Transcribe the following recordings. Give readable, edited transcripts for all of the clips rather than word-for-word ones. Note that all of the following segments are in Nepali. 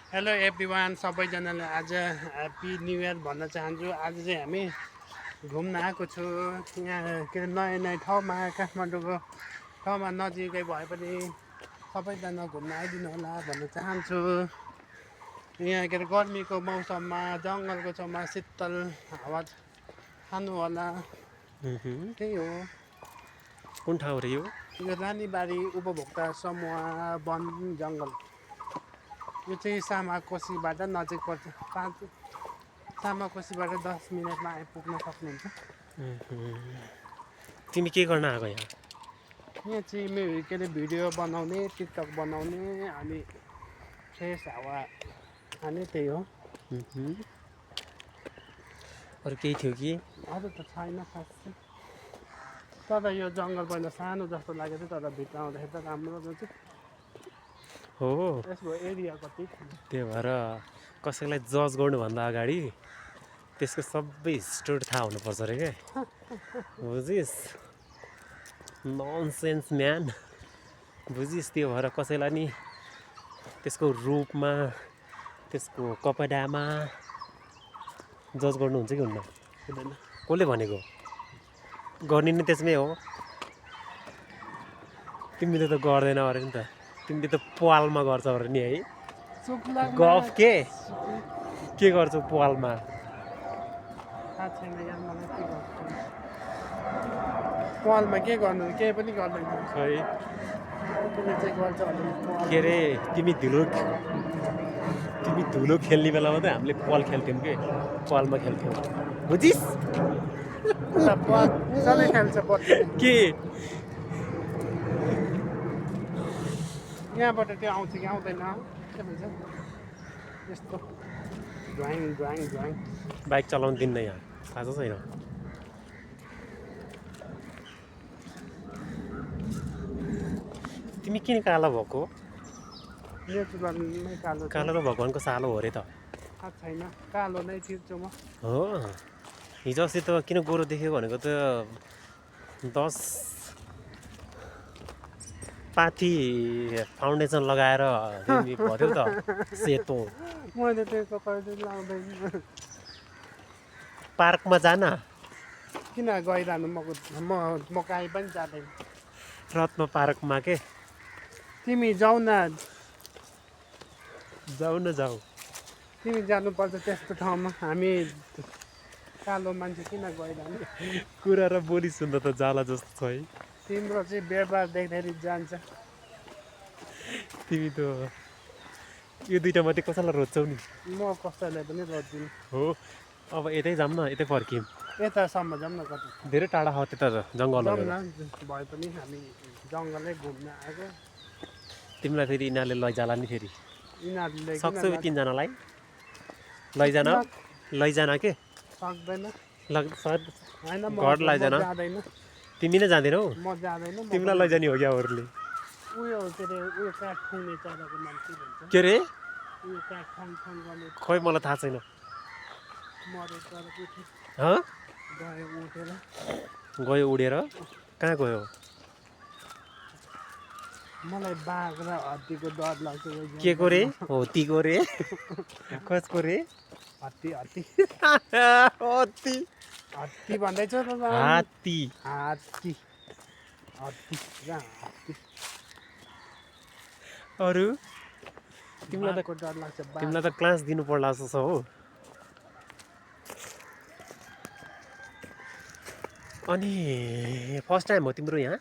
हेलो एभ्रिवान सबैजनालाई आज ह्याप्पी न्यु इयर भन्न चाहन्छु। आज चाहिँ हामी घुम्न आएको छु यहाँ के अरे नयाँ नयाँ ठाउँमा काठमाडौँको ठाउँमा नजिकै भए पनि सबैजना घुम्न आइदिनु होला भन्न चाहन्छु। यहाँ के अरे गर्मीको मौसममा जङ्गलको छेउमा शीतल हावा खानु होला। त्यही हो। कुन ठाउँ रे यो? यो रानीबारी उपभोक्ता समूह वन जङ्गल। यो चाहिँ सामाकोसीबाट नजिक पर्छ। सामाकोसीबाट 10 मिनटमा आइपुग्न सक्नुहुन्छ। तिमी के गर्न आएको यहाँ? यहाँ चाहिँ मेरो के अरे भिडियो बनाउने, टिकटक बनाउने अनि फ्रेस हावा खाने त्यही हो। अरू केही थियो कि? अरू त छैन खास चाहिँ। तर यो जङ्गल पहिला सानो जस्तो लागेको थियो, तर भित्र आउँदाखेरि त राम्रो रहेछ। हो यसको एरिया कति? त्यही भएर कसैलाई जज गर्नुभन्दा अगाडि त्यसको सबै स्टोरी थाहा हुनुपर्छ अरे क्या। बुझिस्? Nonsense man. बुझिस्? त्यो भएर कसैलाई नि त्यसको रूपमा, त्यसको कपडामा जज गर्नुहुन्छ कि हुन्न? हुँदैन। कसले भनेको? गर्ने नि त्यसमै हो। तिमीले त गर्दैन अरे नि त। तिमीले त पालमा गर्छ अरे नि है? गफ के गर्छौ पालमा? पालमा के गर्नु? केही पनि गर्दैन। खै त्यसले चाहिँ गर्छ के अरे तिमी धुलो खेल्ने बेलामा त हामीले पाल खेल्थ्यौँ कि पालमा खेल्थ्यौँ। बुझिस्? सधैँ खेल्छ के यहाँबाट त्यो आउँछ कि आउँदैन? के भन्छ यस्तो ड्राइङ ड्राइङ ड्राइङ। बाइक चलाउनु दिन्न यहाँ, थाहा छ छैन? तिमी किन कालो भएको? नेचुरलमै कालो छ। कालो र भगवान्को सालो हो अरे त। थाहा छैन, कालो नै थिर्छु म। हो हिजो अस्ति त किन गोरो देख्यो भनेको त 10 पाथी फाउन्डेसन लगाएर तिमी भर्यौ त सेतो। मैले त्यसको कहिले लाउँदैन। पार्कमा जान किन गइरहनु? म काहीँ पनि जाँदैन। रत्न पार्कमा के? तिमी जाऊ न। जाऊ। तिमी जानुपर्छ त्यस्तो ठाउँमा। हामी कालो मान्छे किन गइरहनु? कुरा र बोली सुन्दा त जाला जस्तो छ है। तिम्रो चाहिँ व्यवहार देख्दाखेरि जान्छ। तिमी त यो दुइटा मात्रै कसैलाई रोज्छौ नि? म कसैलाई पनि रोज्दिनँ। हो अब यतै जाऊँ न, यतै फर्कियौँ। यतासम्म जाऊँ न कति? धेरै टाढा हो त्यता जङ्गल जाऊँ न। भए पनि हामी जङ्गलै घुम्न आएको। तिमीलाई फेरि यिनीहरूले लैजाला नि फेरि। यिनीहरूले सक्छौ तिनजनालाई लैजान के? सक्दैन। होइन घर लैजान। जाँदैन। तिमी नै जाँदैनौ? म जाँदैन। तिमीलाई लैजाने हो क्या अरूले? उयो के अरे उयो काठ फ्याँक्ने चराको नाम के भन्छ? के अरे? उयो काठ फ्याङ गर्ने। खोइ मलाई थाहा छैन। मरे चरा के थियो? गयो उडेर? कहाँ गयो? मलाई बाघ र हात्तीको डर लाग्छ। के को रे? हात्तीको रे? कसको रे? हात्ती हात्ती भन्दैछ त। हात्ती अरू तिमीलाई त क्लास दिनु पर्ला जस्तो छ हो। अनि फर्स्ट टाइम हो तिम्रो यहाँ?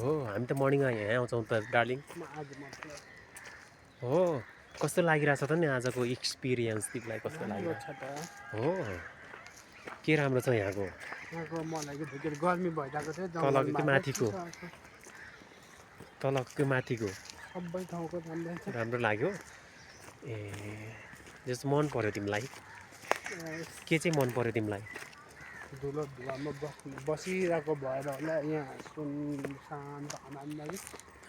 हो हामी त मर्निङमा यहाँ आउँछौँ त डार्लिङ। हो कस्तो लागिरहेछ त नि आजको एक्सपिरियन्स? तिमीलाई कस्तो लागिरहेछ? हो के राम्रो छ यहाँको? गर्मी भइरहेको थियो। तलको माथिको सबै ठाउँको राम्रो लाग्यो। ए जस्तो मन पर्यो तिमीलाई? के चाहिँ मन पर्यो तिमीलाई? धुलो धुवामा बसिरहेको भएर होला यहाँ शान्त आनन्द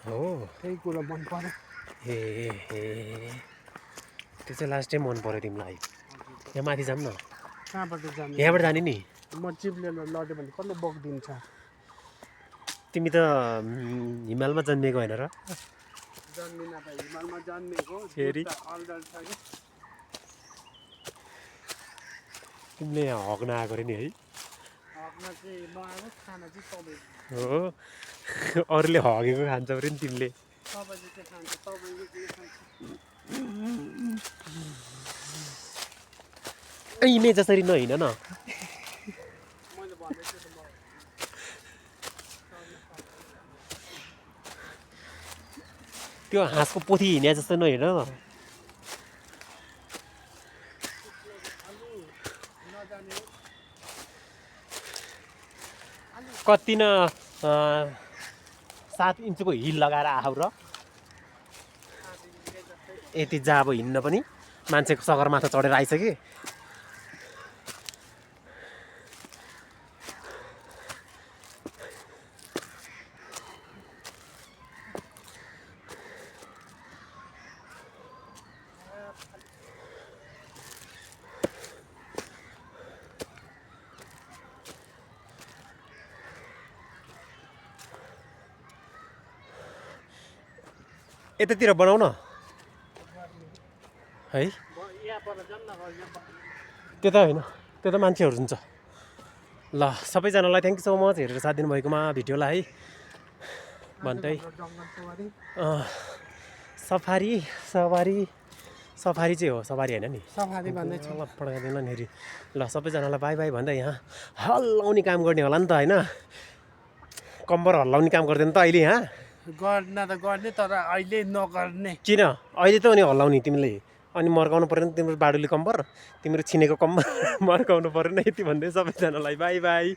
हो त्यही कुरो मन पर्यो। ए त्यो चाहिँ लास्ट टाइम मन पर्यो तिमीलाई? यहाँ माथि जाऊँ न। कहाँबाट जाने? यहाँबाट जाने नि। म चिप्ले लड्यो भने कसले बोकिदिन्छ? तिमी त हिमालमा जन्मिएको होइन र? जन्मिन त हिमालमा जन्मेको फेरि? दुध त अल्डर छ कि तिमीले यहाँ हग्न आएको रे नि है हकमा चाहिँ नआएको खाना चाहिँ तपाईँ हो अरूले हगेको खान्छ अरे नि तिमीले तपाईँले चाहिँ खान्छ तपाईँले के खान्छ यिनै जसरी नहिँड न मैले भन्दैछु त म त्यो हाँसको पोथी हिँड्या जस्तो नहिँड न नजाने हो कति न 7 इन्चको हिल लगाएर आऊ र यति जाब हिँड्न पनि मान्छेको सगरमाथा चढेर आइछ कि यतातिर बनाऊ न है यहाँ पर जाऊँ न यहाँ पर त्यता होइन त्यता मान्छेहरू हुन्छ ल सबैजनालाई थ्याङ्क यू सो मच हेरेर साथ दिनुभएकोमा भिडियोलाई भन्दै जङ्गल सवारी सफारी सवारी सफारी चाहिँ हो सवारी होइन नि सफारी भन्दैछु ल पढाइदिएन नि हेरी ल सबैजनालाई बाई बाई भन्दै यहाँ हल्लाउने काम गर्ने होला नि त होइन कम्बर हल्लाउने काम गर्दैन त अहिले यहाँ गर्न त गर्ने तर अहिले नगर्ने किन अहिले त अनि हल्लाउने तिमीले अनि मर्काउनु पऱ्यो नि तिम्रो बाडुली कम्बर तिम्रो छिनेको कम्बर मर्काउनु पऱ्यो नि यति भन्दै सबैजनालाई बाई बाई